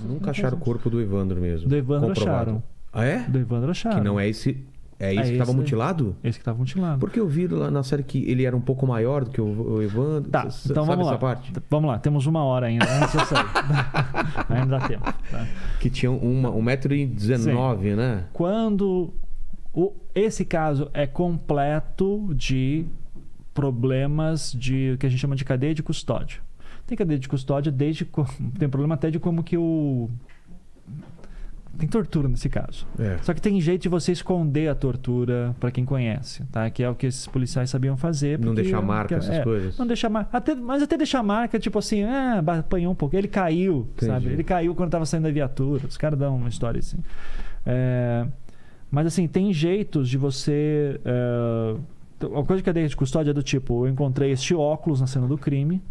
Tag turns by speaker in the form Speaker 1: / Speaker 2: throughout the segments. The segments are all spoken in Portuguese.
Speaker 1: Nunca acharam o corpo do Evandro mesmo.
Speaker 2: Do Evandro
Speaker 1: comprovado.
Speaker 2: acharam.
Speaker 1: Ah, é?
Speaker 2: Do Evandro acharam.
Speaker 1: Que não é esse... É esse que estava mutilado?
Speaker 2: Esse que estava mutilado.
Speaker 1: Porque eu vi lá na série que ele era um pouco maior do que o Evandro.
Speaker 2: Tá, então
Speaker 1: sabe
Speaker 2: vamos lá.
Speaker 1: essa parte?
Speaker 2: Vamos lá, temos 1 hora ainda. Antes de eu sair. Ainda dá tempo. Tá?
Speaker 1: Que tinha 1,19 m, né?
Speaker 2: Quando... Esse caso é completo de problemas de que a gente chama de cadeia de custódia. Tem cadeia de custódia tem problema até de como que tem tortura nesse caso. Só que tem jeito de você esconder a tortura para quem conhece, tá? Que é o que esses policiais sabiam fazer.
Speaker 1: Não deixar marca, essas coisas.
Speaker 2: Não deixar marca. Mas até deixar marca, tipo assim, apanhou um pouco. Ele caiu, sabe? Ele caiu quando estava saindo da viatura. Os caras dão uma história assim. Mas assim, tem jeitos de você... A coisa de cadeia de custódia é do tipo, eu encontrei este óculos na cena do crime,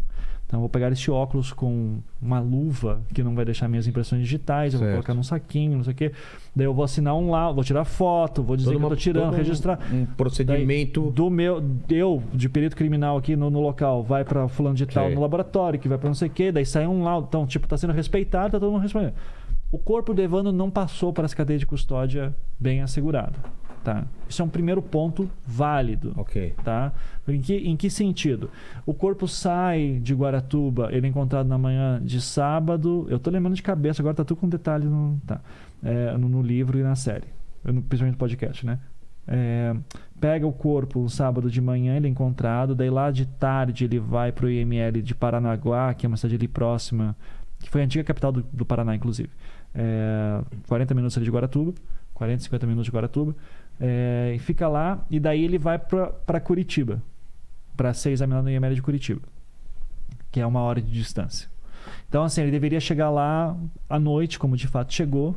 Speaker 2: então eu vou pegar este óculos com uma luva que não vai deixar minhas impressões digitais, eu vou colocar num saquinho, não sei o quê. Daí eu vou assinar um lá, vou tirar foto, vou dizer que eu tô tirando, registrar.
Speaker 1: Um procedimento...
Speaker 2: Eu, de perito criminal aqui no local, vai para fulano de tal no laboratório, que vai para não sei o quê, daí sai um laudo. Então, tipo, tá sendo respeitado, tá todo mundo respeitando. O corpo do Evandro não passou para essa cadeia de custódia bem assegurada. Tá? Isso é um primeiro ponto válido. Tá? Em que sentido? O corpo sai de Guaratuba, ele é encontrado na manhã de sábado. Eu tô lembrando de cabeça, agora tá tudo com detalhe no livro e na série. Principalmente no podcast, né? Pega o corpo um sábado de manhã, ele é encontrado. Daí lá de tarde ele vai pro IML de Paranaguá, que é uma cidade ali próxima, que foi a antiga capital do Paraná, inclusive. 40 minutos ali de Guaratuba, 40, 50 minutos de Guaratuba. E fica lá, e daí ele vai para Curitiba, para ser examinado no IML de Curitiba, que é 1 hora de distância. Então, assim, ele deveria chegar lá à noite, como de fato chegou.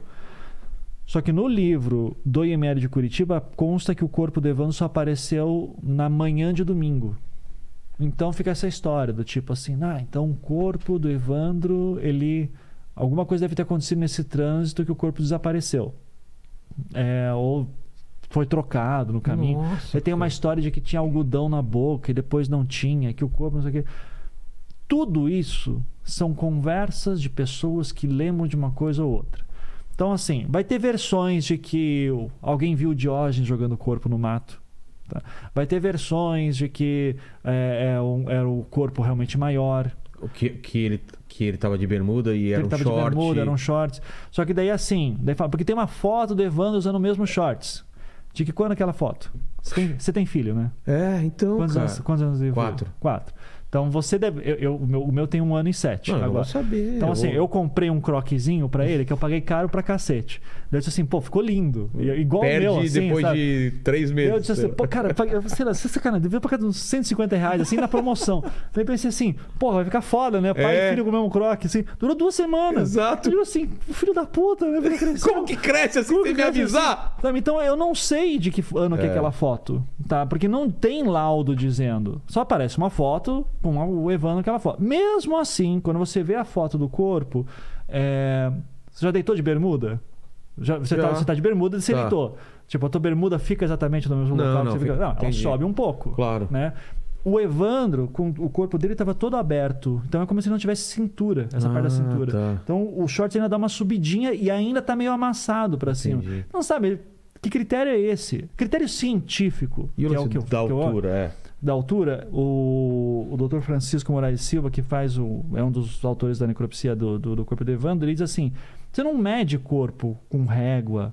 Speaker 2: Só que no livro do IML de Curitiba consta que o corpo do Evandro só apareceu na manhã de domingo. Então fica essa história do tipo assim, então o corpo do Evandro, alguma coisa deve ter acontecido nesse trânsito que o corpo desapareceu. Ou foi trocado no caminho. Aí tem uma história de que tinha algodão na boca e depois não tinha, que o corpo não sei o quê. Tudo isso são conversas de pessoas que lembram de uma coisa ou outra. Então, assim, vai ter versões de que alguém viu o Diógenes jogando o corpo no mato. Tá? Vai ter versões de que era o corpo realmente maior.
Speaker 1: Que ele estava de bermuda e era um short.
Speaker 2: De bermuda, eram shorts. Só que daí assim, porque tem uma foto do Evandro usando o mesmo shorts. De que quando aquela foto? Você tem filho, né?
Speaker 1: Então,
Speaker 2: quantos anos ele
Speaker 1: 4.
Speaker 2: 4. Então você deve... O meu tem 1 ano e 7.
Speaker 1: Não, agora. Eu vou saber.
Speaker 2: Então assim, eu comprei um croquezinho pra ele que eu paguei caro pra cacete. Daí eu disse assim, ficou lindo. Igual o meu, assim,
Speaker 1: depois
Speaker 2: sabe?
Speaker 1: de 3 meses.
Speaker 2: Eu disse assim, cara, sei lá, você sacanagem, devia pagar uns R$150, assim, na promoção. Daí eu pensei assim, vai ficar foda, né? Pai e filho com o mesmo croque, assim. Durou 2 semanas.
Speaker 1: Exato.
Speaker 2: Eu digo assim, filho da puta, né?
Speaker 1: Como que cresce assim sem me avisar?
Speaker 2: Assim? Então eu não sei de que ano que é aquela foto, tá? Porque não tem laudo dizendo. Só aparece uma foto com o Evandro naquela foto. Mesmo assim, quando você vê a foto do corpo, você já deitou de bermuda? Você tá de bermuda e você deitou. Tipo, a tua bermuda fica exatamente no mesmo local que você fica. Não, ela sobe um pouco.
Speaker 1: Claro.
Speaker 2: Né? O Evandro, o corpo dele estava todo aberto. Então é como se não tivesse cintura, essa parte da cintura.
Speaker 1: Tá.
Speaker 2: Então o short ainda dá uma subidinha e ainda tá meio amassado para cima. Então, sabe, que critério é esse? Critério científico.
Speaker 1: E o que da altura,
Speaker 2: Da altura, o Dr. Francisco Moraes Silva, que é um dos autores da necropsia do corpo do Evandro, ele diz assim, você não mede corpo com régua,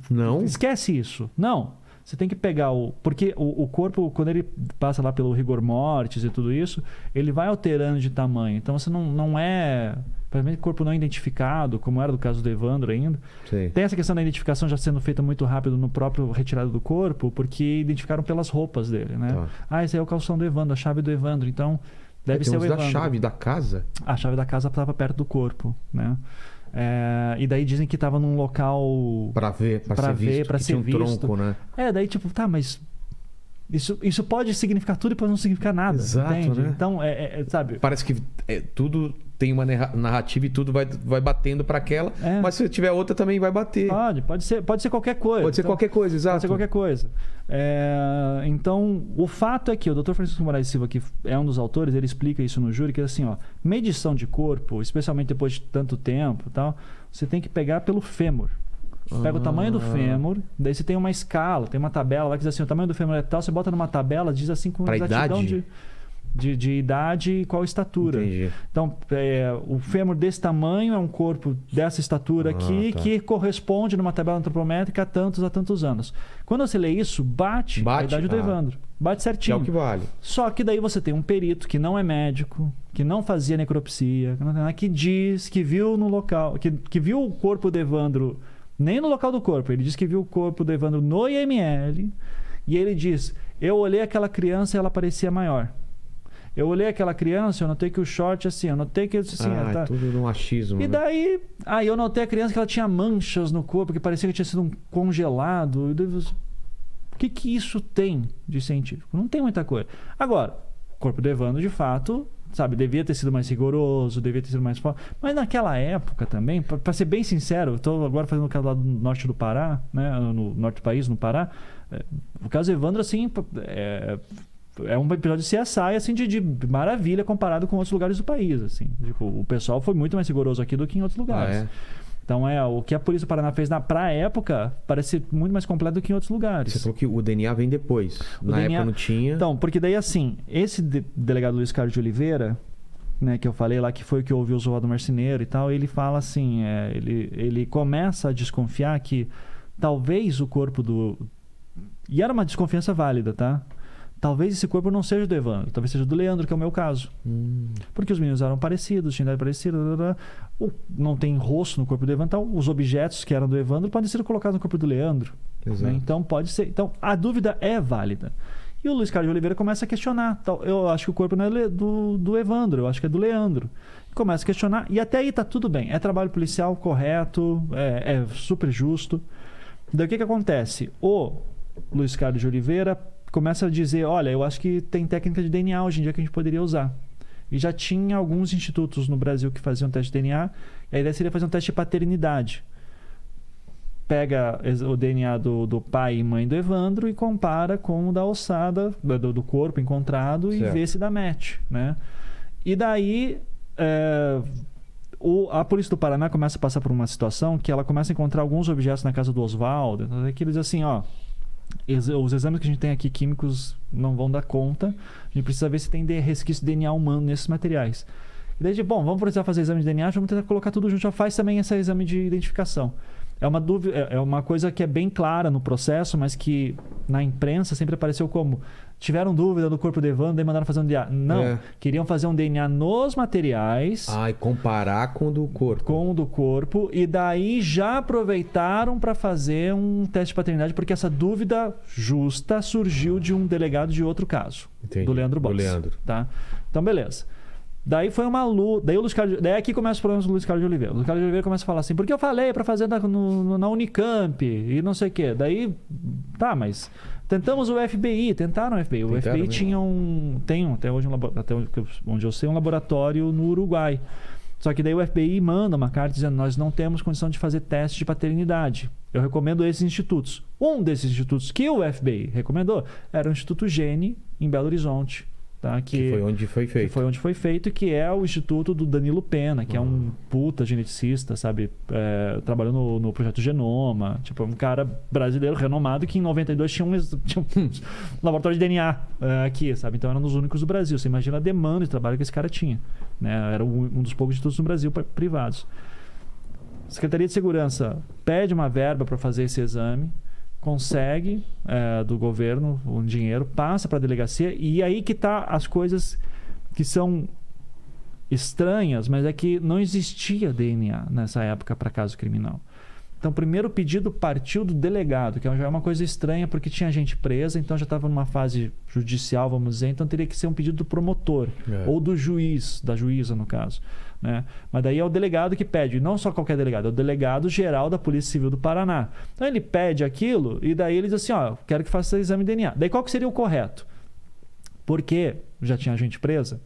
Speaker 1: não?
Speaker 2: Esquece isso. Não. Você tem que pegar porque o corpo, quando ele passa lá pelo rigor mortis e tudo isso, ele vai alterando de tamanho. Então você não é... Provavelmente o corpo não é identificado, como era do caso do Evandro ainda.
Speaker 1: Sim.
Speaker 2: Tem essa questão da identificação já sendo feita muito rápido no próprio retirado do corpo, porque identificaram pelas roupas dele, né? Esse aí é o calção do Evandro, a chave do Evandro. Então, deve ser o Evandro.
Speaker 1: Da chave da casa?
Speaker 2: A chave da casa estava perto do corpo, né? E daí dizem que estava num local...
Speaker 1: Para ser visto.
Speaker 2: Tronco,
Speaker 1: né?
Speaker 2: Daí tipo, mas... Isso pode significar tudo e pode não significar nada.
Speaker 1: Exato,
Speaker 2: entende?
Speaker 1: né?
Speaker 2: Então, sabe...
Speaker 1: Parece que tudo tem uma narrativa e tudo vai batendo para aquela, mas se tiver outra também vai bater.
Speaker 2: Pode ser qualquer coisa.
Speaker 1: Pode ser qualquer coisa, exato.
Speaker 2: Pode ser qualquer coisa. Então, o fato é que o Dr. Francisco Moraes Silva, que é um dos autores, ele explica isso no júri, que é assim, medição de corpo, especialmente depois de tanto tempo e tal, você tem que pegar pelo fêmur. Pega o tamanho do fêmur, daí você tem uma escala, tem uma tabela lá que diz assim, o tamanho do fêmur é tal, você bota numa tabela, diz assim com exatidão de idade e qual estatura.
Speaker 1: Entendi.
Speaker 2: Então, o fêmur desse tamanho é um corpo dessa estatura aqui, que corresponde numa tabela antropométrica a tantos anos. Quando você lê isso, bate a idade do Evandro. Bate certinho.
Speaker 1: Que é o que vale.
Speaker 2: Só que daí você tem um perito que não é médico, que não fazia necropsia, que diz que viu no local, que viu o corpo do Evandro, nem no local do corpo, ele diz que viu o corpo do Evandro no IML, e ele diz, eu olhei aquela criança e ela parecia maior. Eu olhei aquela criança, eu notei que o short assim, eu notei que assim,
Speaker 1: tá tudo no achismo.
Speaker 2: E daí, eu notei a criança que ela tinha manchas no corpo, que parecia que tinha sido um congelado. O que isso tem de científico? Não tem muita coisa. Agora, o corpo do Evandro, de fato, sabe, devia ter sido mais rigoroso, devia ter sido mais forte. Mas naquela época também, para ser bem sincero, eu estou agora fazendo o caso lá do norte do Pará, né, no norte do país, no Pará. O caso do Evandro, assim, é um episódio de CSI, assim, de maravilha comparado com outros lugares do país, assim. Tipo, o pessoal foi muito mais rigoroso aqui do que em outros lugares. Então, o que a Polícia do Paraná fez pra época parece muito mais completo do que em outros lugares.
Speaker 1: Você falou que o DNA vem depois. Na época não tinha.
Speaker 2: Então, porque daí, assim, esse delegado Luiz Carlos de Oliveira, né, que eu falei lá, que foi o que ouviu o Oswaldo Marceneiro e tal, ele fala assim, ele começa a desconfiar que talvez o corpo do... E era uma desconfiança válida, tá? Talvez esse corpo não seja do Evandro, talvez seja do Leandro, que é o meu caso. Porque os meninos eram parecidos, tinham idade parecida, não tem rosto no corpo do Evandro, então os objetos que eram do Evandro podem ser colocados no corpo do Leandro. Né? Então pode ser. Então a dúvida é válida. E o Luiz Carlos de Oliveira começa a questionar. Eu acho que o corpo não é do Evandro, eu acho que é do Leandro. Começa a questionar, e até aí tá tudo bem. É trabalho policial correto, é super justo. Daí o que acontece? O Luiz Carlos de Oliveira começa a dizer, olha, eu acho que tem técnica de DNA hoje em dia que a gente poderia usar. E já tinha alguns institutos no Brasil que faziam teste de DNA, e a ideia seria fazer um teste de paternidade. Pega o DNA do pai e mãe do Evandro e compara com o da ossada, do corpo encontrado, certo, e vê se dá match, né? E daí a Polícia do Paraná começa a passar por uma situação que ela começa a encontrar alguns objetos na casa do Oswaldo, que eles assim, os exames que a gente tem aqui químicos não vão dar conta, a gente precisa ver se tem resquício de DNA humano nesses materiais. E daí, vamos precisar fazer exame de DNA, vamos tentar colocar tudo junto, já faz também esse exame de identificação. É uma dúvida, é uma coisa que é bem clara no processo, mas que na imprensa sempre apareceu como tiveram dúvida do corpo do Evandro, daí mandaram fazer um DNA. Não, queriam fazer um DNA nos materiais.
Speaker 1: E comparar com o do corpo.
Speaker 2: Com o do corpo, e daí já aproveitaram para fazer um teste de paternidade, porque essa dúvida justa surgiu de um delegado de outro caso. Entendi. Do Leandro Boss. Tá? Então, beleza. Daí foi uma luta. Daí aqui começa os problemas do Luiz Carlos de Oliveira. O Luiz Carlos de Oliveira começa a falar assim, porque eu falei para fazer na Unicamp e não sei o quê. Daí, mas tentamos o FBI, tentaram o FBI. O FBI tinha tem até hoje até onde eu sei, um laboratório no Uruguai. Só que daí o FBI manda uma carta dizendo, nós não temos condição de fazer teste de paternidade. Eu recomendo esses institutos. Um desses institutos que o FBI recomendou era o Instituto Gene, em Belo Horizonte. Tá? Que
Speaker 1: foi onde foi feito.
Speaker 2: Que foi onde foi feito, que é o instituto do Danilo Pena, que é um puta geneticista, sabe? Trabalhou no projeto Genoma. Tipo, um cara brasileiro renomado que em 92 tinha um laboratório de DNA aqui, sabe? Então era um dos únicos do Brasil. Você imagina a demanda de trabalho que esse cara tinha. Né? Era um dos poucos institutos no Brasil privados. A Secretaria de Segurança pede uma verba para fazer esse exame, consegue do governo um dinheiro, passa para a delegacia, e aí que tá as coisas que são estranhas, mas é que não existia DNA nessa época para caso criminal. Então, o primeiro pedido partiu do delegado, que já é uma coisa estranha, porque tinha gente presa, então já estava numa fase judicial, vamos dizer, então teria que ser um pedido do promotor, ou do juiz, da juíza, no caso. Né? Mas daí é o delegado que pede, não só qualquer delegado, é o delegado geral da Polícia Civil do Paraná. Então, ele pede aquilo, e daí ele diz assim, quero que faça exame de DNA. Daí, qual que seria o correto? Porque já tinha gente presa,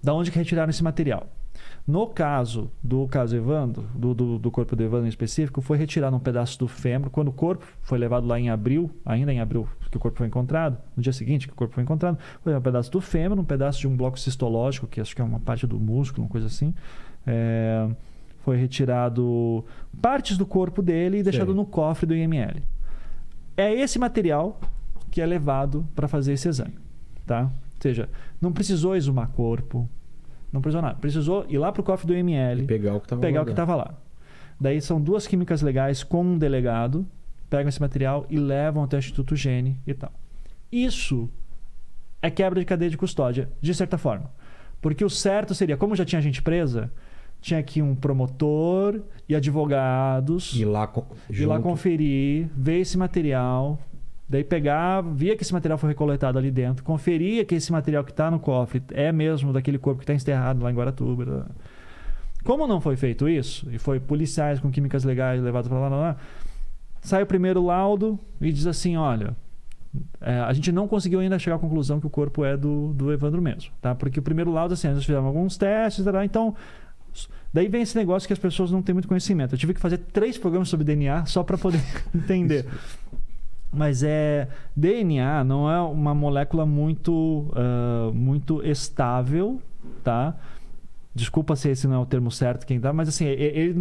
Speaker 2: da onde que retiraram esse material? No caso Evandro, do corpo do Evandro em específico, foi retirado um pedaço do fêmur. Quando o corpo foi levado lá em abril, ainda em abril que o corpo foi encontrado, no dia seguinte que o corpo foi encontrado, foi um pedaço do fêmur, um pedaço de um bloco cistológico, que acho que é uma parte do músculo, uma coisa assim. Foi retirado partes do corpo dele e deixado no cofre do IML. É esse material que é levado para fazer esse exame. Tá? Ou seja, não precisou exumar corpo, não precisou nada. Precisou ir lá para o cofre do IML,
Speaker 1: pegar o que estava
Speaker 2: lá. Daí são 2 químicas legais com um delegado, pegam esse material e levam até o Instituto Gene e tal. Isso é quebra de cadeia de custódia, de certa forma. Porque o certo seria, como já tinha gente presa, tinha aqui um promotor e advogados
Speaker 1: ir lá
Speaker 2: conferir, ver esse material. Daí via que esse material foi recoletado ali dentro, conferia que esse material que está no cofre é mesmo daquele corpo que está enterrado lá em Guaratuba. Como não foi feito isso, e foi policiais com químicas legais levados para lá, sai o primeiro laudo e diz assim, olha, a gente não conseguiu ainda chegar à conclusão que o corpo é do Evandro mesmo, tá? Porque o primeiro laudo, assim, nós fizemos alguns testes, então... Daí vem esse negócio que as pessoas não têm muito conhecimento. Eu tive que fazer 3 programas sobre DNA só para poder entender. Mas DNA não é uma molécula muito estável, tá? Desculpa se esse não é o termo certo quem dá, mas assim, ele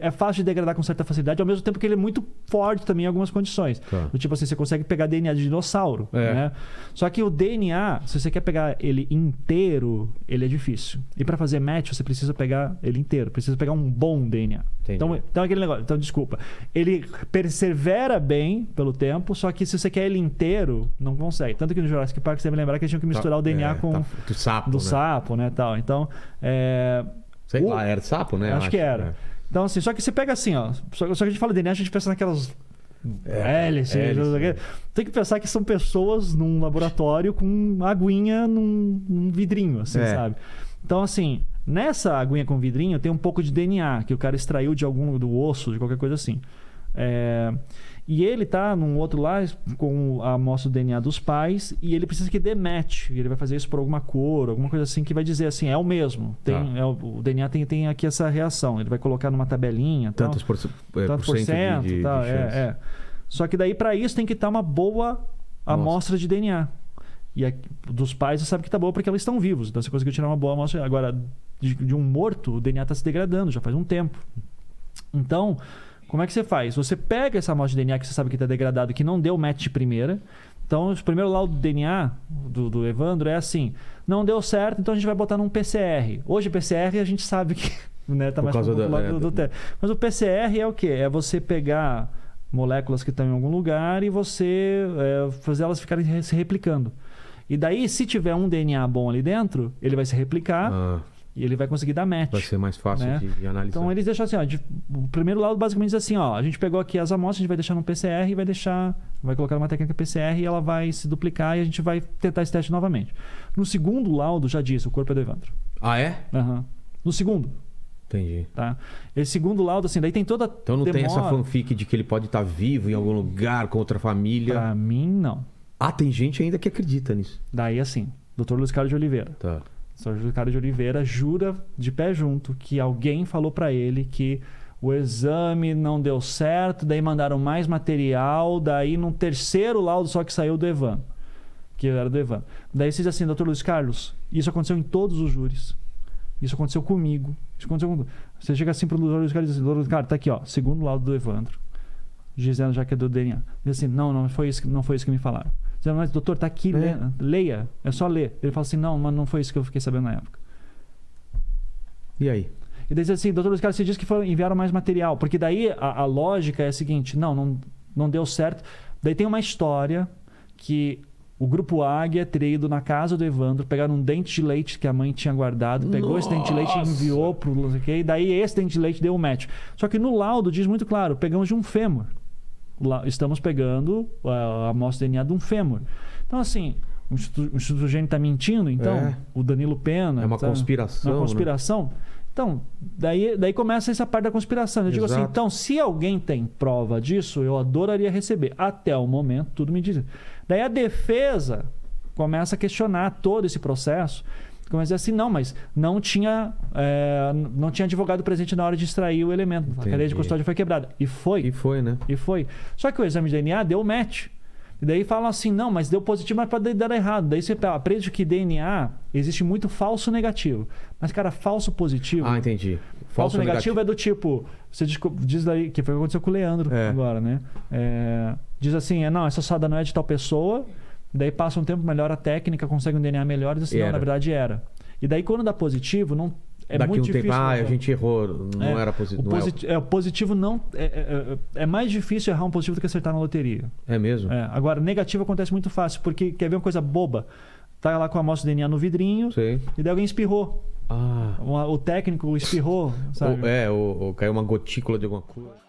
Speaker 2: é fácil de degradar com certa facilidade, ao mesmo tempo que ele é muito forte também em algumas condições.
Speaker 1: Tá.
Speaker 2: Tipo assim, você consegue pegar DNA de dinossauro, né? Só que o DNA, se você quer pegar ele inteiro, ele é difícil. E para fazer match, você precisa pegar ele inteiro, precisa pegar um bom DNA. Então aquele negócio, desculpa. Ele persevera bem pelo tempo, só que se você quer ele inteiro, não consegue. Tanto que no Jurassic Park você deve lembrar que eles tinham que misturar o DNA com do sapo, né, tal. Então,
Speaker 1: sei lá, era sapo, né?
Speaker 2: Acho que era. Então, assim, só que você pega assim, só que a gente fala de DNA, a gente pensa naquelas hélices. Tem que pensar que são pessoas num laboratório com uma aguinha num vidrinho, assim, sabe? Então, assim, nessa aguinha com vidrinho tem um pouco de DNA que o cara extraiu do osso, de qualquer coisa assim. E ele tá num outro lá com a amostra do DNA dos pais e ele precisa que dê match. Ele vai fazer isso por alguma cor, alguma coisa assim que vai dizer assim, é o mesmo. O DNA tem aqui essa reação. Ele vai colocar numa tabelinha.
Speaker 1: Tantos por cento de
Speaker 2: tal. Só que daí para isso tem que estar uma boa amostra de DNA. E dos pais você sabe que tá boa porque eles estão vivos. Então você conseguiu tirar uma boa amostra. Agora, de um morto, o DNA está se degradando já faz um tempo. Então, como é que você faz? Você pega essa amostra de DNA que você sabe que está degradado, que não deu match de primeira. Então, o primeiro laudo do DNA do Evandro é assim, não deu certo, então a gente vai botar num PCR. Hoje, PCR a gente sabe que tá mais do teste. Mas o PCR é o quê? É você pegar moléculas que estão em algum lugar e você fazer elas ficarem se replicando. E daí, se tiver um DNA bom ali dentro, ele vai se replicar e ele vai conseguir dar match.
Speaker 1: Vai ser mais fácil de analisar.
Speaker 2: Então, eles deixam assim, o primeiro laudo basicamente diz assim, a gente pegou aqui as amostras, a gente vai deixar no PCR e vai colocar numa técnica PCR e ela vai se duplicar e a gente vai tentar esse teste novamente. No segundo laudo, já diz, o corpo é do Evandro.
Speaker 1: Ah, é?
Speaker 2: No segundo.
Speaker 1: Entendi.
Speaker 2: Tá? Esse segundo laudo, assim, daí tem toda a
Speaker 1: Então não tem essa fanfic de que ele pode estar vivo em algum lugar com outra família?
Speaker 2: Pra mim, não.
Speaker 1: Tem gente ainda que acredita nisso.
Speaker 2: Daí, assim, Dr. Luiz Carlos de Oliveira.
Speaker 1: Tá.
Speaker 2: O Dr. Luiz Carlos de Oliveira jura de pé junto que alguém falou pra ele que o exame não deu certo, daí mandaram mais material, daí num terceiro laudo só que saiu do Evandro, que era do Evandro. Daí você diz assim, Dr. Luiz Carlos, isso aconteceu em todos os júris. Isso aconteceu comigo. Isso aconteceu com... Você chega assim pro Dr. Luiz Carlos e diz assim, Dr. Luiz Carlos, tá aqui, segundo laudo do Evandro, dizendo já que é do DNA. Diz assim, não foi isso que me falaram. Dizendo, mas doutor, tá aqui, leia, é só ler. Ele fala assim, não, mas não foi isso que eu fiquei sabendo na época.
Speaker 1: E aí?
Speaker 2: E daí diz assim, doutor Luiz Carlos, você disse que enviaram mais material, porque daí a lógica é a seguinte, não deu certo. Daí tem uma história que o grupo Águia teria ido na casa do Evandro, pegaram um dente de leite que a mãe tinha guardado, pegou esse dente de leite e enviou pro não sei o quê, e daí esse dente de leite deu um match. Só que no laudo diz muito claro, pegamos de um fêmur. Estamos pegando a amostra de DNA de um fêmur. Então, assim, o Instituto Gênio está mentindo, então, o Danilo Pena...
Speaker 1: É uma conspiração.
Speaker 2: É uma conspiração. Né? Então, daí começa essa parte da conspiração. Eu digo assim, então, se alguém tem prova disso, eu adoraria receber. Até o momento, tudo me diz. Daí a defesa começa a questionar todo esse processo. Começa a dizer assim, não, mas não tinha advogado presente na hora de extrair o elemento. A cadeia de custódia foi quebrada. E foi.
Speaker 1: E foi, né?
Speaker 2: E foi. Só que o exame de DNA deu match. E daí falam assim, não, mas deu positivo, mas pode dar errado. Daí você aprende que DNA existe muito falso negativo. Mas, cara, falso positivo...
Speaker 1: Ah, entendi.
Speaker 2: Falso negativo é do tipo... Você diz aí, que foi o que aconteceu com o Leandro agora, né? Diz assim, não, essa assada não é de tal pessoa. Daí passa um tempo, melhora a técnica, consegue um DNA melhor. E diz assim, não, na verdade era. E daí quando dá positivo, não...
Speaker 1: Daqui
Speaker 2: muito
Speaker 1: um
Speaker 2: difícil.
Speaker 1: Tempo, a gente errou, não era positivo.
Speaker 2: O positivo não... É mais difícil errar um positivo do que acertar na loteria.
Speaker 1: É mesmo?
Speaker 2: Agora, negativo acontece muito fácil, porque quer ver uma coisa boba? Tá lá com a amostra de DNA no vidrinho, e daí alguém espirrou. O técnico espirrou, sabe?
Speaker 1: Ou caiu uma gotícula de alguma coisa.